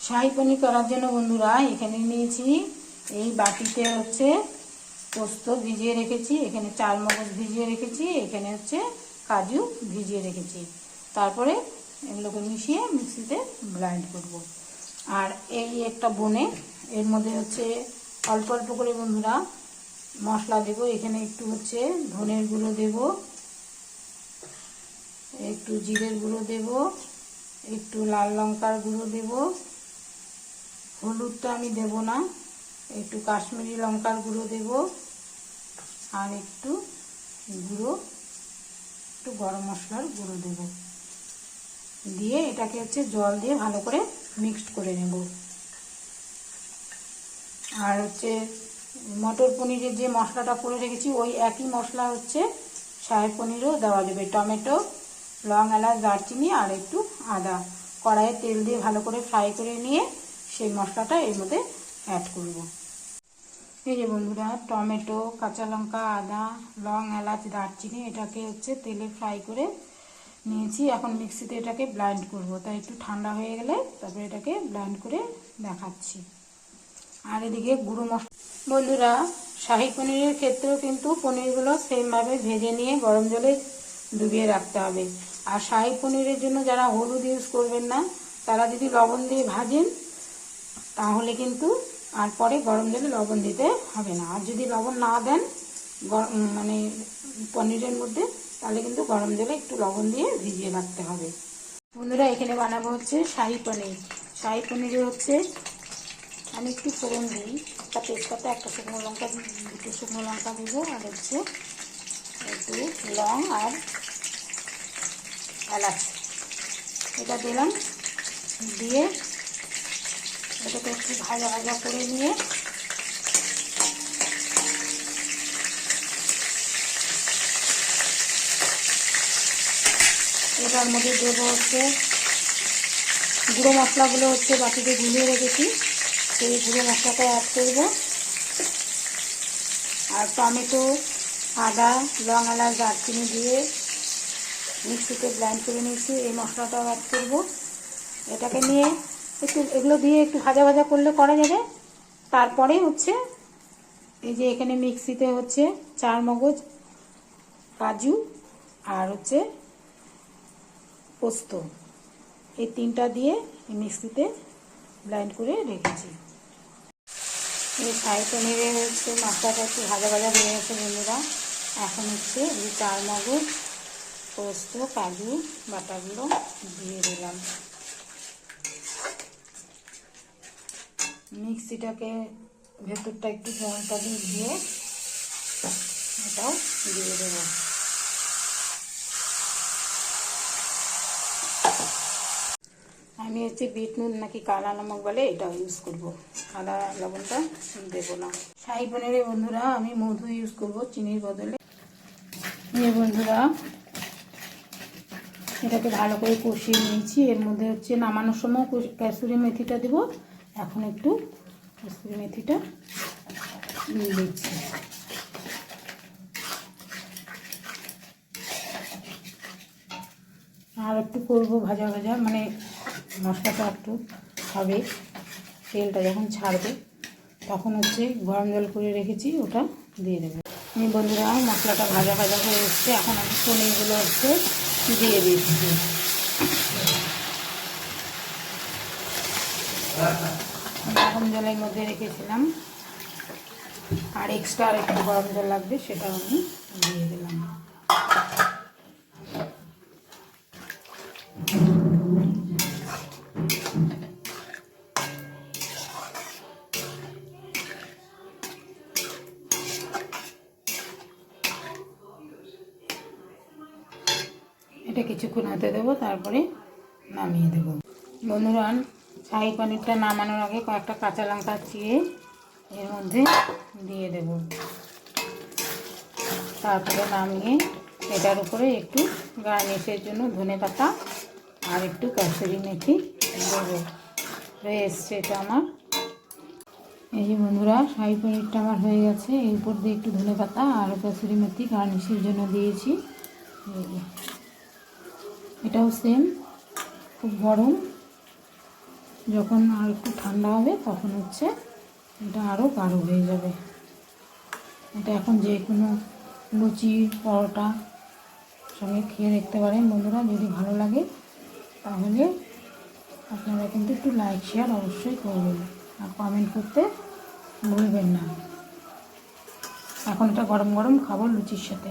শাহী পনির করার জন্য বন্ধুরা এখানে নিয়েছি এই বাটিতে হচ্ছে পোস্ত ভিজিয়ে রেখেছি, এখানে চালমগজ ভিজিয়ে রেখেছি, এখানে হচ্ছে কাজু ভিজিয়ে রেখেছি। তারপরে এগুলোকে মিশিয়ে মিক্সিতে ব্লেন্ড করব। আর এই একটা বনে এর মধ্যে হচ্ছে অল্প অল্প করে বন্ধুরা মশলা দেব। এখানে একটু হচ্ছে ধনের গুঁড়ো দেব, একটু জিরের গুঁড়ো দেব, একটু লাল লঙ্কার গুঁড়ো দেব, হলুদটা আমি দেব না, একটু কাশ্মীরি লঙ্কার গুঁড়ো দেব, আর একটু গরম মশলার গুঁড়ো দেব। দিয়ে এটাকে হচ্ছে জল দিয়ে ভালো করে মিক্সড করে নেব। আর হচ্ছে মটর পনিরের যে মশলাটা করে রেখেছি ওই একই মশলা হচ্ছে শাহী পনিরও দেওয়া যাবে। টমেটো, লং, এলাচ, দারচিনি আর একটু আদা কড়াইয়ে তেল দিয়ে ভালো করে ফ্রাই করে নিয়ে সেই মশলাটা এর মধ্যে অ্যাড করব। এই যে বন্ধুরা টমেটো, কাঁচা লঙ্কা, আদা, লং, এলাচ, দারচিনি এটাকে হচ্ছে তেলে ফ্রাই করে নিয়েছি। এখন মিক্সিতে এটাকে ব্লেন্ড করব, তাই একটু ঠান্ডা হয়ে গেলে তারপরে এটাকে ব্লেন্ড করে দেখাচ্ছি। আর এদিকে গুঁড়ো মশলা বন্ধুরা শাহী পনিরের ক্ষেত্রেও কিন্তু পনিরগুলো সেমভাবে ভেজে নিয়ে গরম জলে ডুবিয়ে রাখতে হবে। আর শাহী পনিরের জন্য যারা হলুদ ইউজ করবেন না তারা যদি লবণ দিয়ে ভাজেন তাহলে কিন্তু আর পরে গরম জলে লবণ দিতে হবে না। আর যদি লবণ না দেন মানে পনিরের মধ্যে তাহলে কিন্তু গরম জলে একটু লবণ দিয়ে ভিজিয়ে রাখতে হবে। বন্ধুরা এখানে বানাবো হচ্ছে শাহী পনির। শাহী পনিরে হচ্ছে আমি একটু ফোড়ন দিই, একটা তেজপাতা, একটা শুকনো লঙ্কা, দুটো শুকনো লঙ্কা দেবো, আর হচ্ছে একটু লং আর এলাচ এটা দিলাম। দিয়ে এটাকে একটু ভাজা ভাজা করে নিয়ে এটার মধ্যে দেবো হচ্ছে গুঁড়ো মশলাগুলো হচ্ছে বাটিতে গুলিয়ে রেখেছি, সেই গুঁড়ো মশলাটা অ্যাড করব। আর টমেটো, আদা, লং, এলাচ, দারচিনি দিয়ে মিক্সিতে ব্লেন্ড করে নিয়েছি, এই মশলাটাও অ্যাড করব। এটাকে নিয়ে একটু এগুলো দিয়ে একটু ভাজা ভাজা করলে করা যাবে। তারপরে হচ্ছে এই যে এখানে মিক্সিতে হচ্ছে চালমগজ, কাজু আর হচ্ছে পোস্ত এই তিনটা দিয়ে মিক্সিতে ব্লেন্ড করে রেখেছি। এই শাহী পনিরে হচ্ছে মশলাটা একটু ভাজা ভাজা হয়ে গেছে বন্ধুরা। এখন হচ্ছে এই চালমগজ, পোস্ত, কাজু বাটাগুলো দিয়ে দিলাম। মিক্সিটাকে ভেতরটা একটু জলটা দিয়ে এটাও দিয়ে দেবো। আমি হচ্ছে বিট নুন নাকি কালা নমক বলে এটাও ইউজ করব, সাদা লবণটা দেবো না। শাহী পনিরে বন্ধুরা আমি মধু ইউজ করব চিনির বদলে। এই বন্ধুরা এটাকে ভালো করে কষিয়ে নিয়েছি। এর মধ্যে হচ্ছে নামানোর সময় কসুরি মেথিটা দেবো। এখন একটু কসুরি মেথিটা দিচ্ছি। আর একটু করবো ভাজা ভাজা, মানে মশলাটা একটু হবে, তেলটা যখন ছাড়বে তখন হচ্ছে গরম জল করে রেখেছি ওটা দিয়ে দেবো। আমি বন্ধুরা মশলাটা ভাজা ভাজা হয়ে এসছে, এখন আমি পনিরগুলো হচ্ছে দিয়ে দিচ্ছি। গরম জলের মধ্যে রেখেছিলাম, আর এক্সট্রা আর একটু গরম জল লাগবে সেটাও আমি দিয়ে দিলাম। এটা কিছুক্ষণ হতে দেবো, তারপরে নামিয়ে দেবো। বন্ধুরা শাহী পনিরটা নামানোর আগে কয়েকটা কাঁচা লঙ্কা চিড়ে এর মধ্যে দিয়ে দেব। তারপরে নামিয়ে এটার উপরে একটু গার্নিশের জন্য ধনেপাতা আর একটু কসুরি মেথি দেবো। হয়ে এসছে এটা আমার। এই যে বন্ধুরা শাহী পনিরটা আমার হয়ে গেছে। এর উপর দিয়ে একটু ধনেপাতা আর কসুরি মেথি গার্নিশের জন্য দিয়েছি। এটাও সেম, খুব গরম যখন আর একটু ঠান্ডা হবে তখন হচ্ছে এটা আরও গাঢ় হয়ে যাবে। এটা এখন যে কোনো লুচি পরোটা সঙ্গে খেয়ে দেখতে পারেন বন্ধুরা। যদি ভালো লাগে তাহলে আপনারা কিন্তু একটু লাইক শেয়ার অবশ্যই করবেন আর কমেন্ট করতে ভুলবেন না। এখন এটা গরম গরম খাবো লুচির সাথে।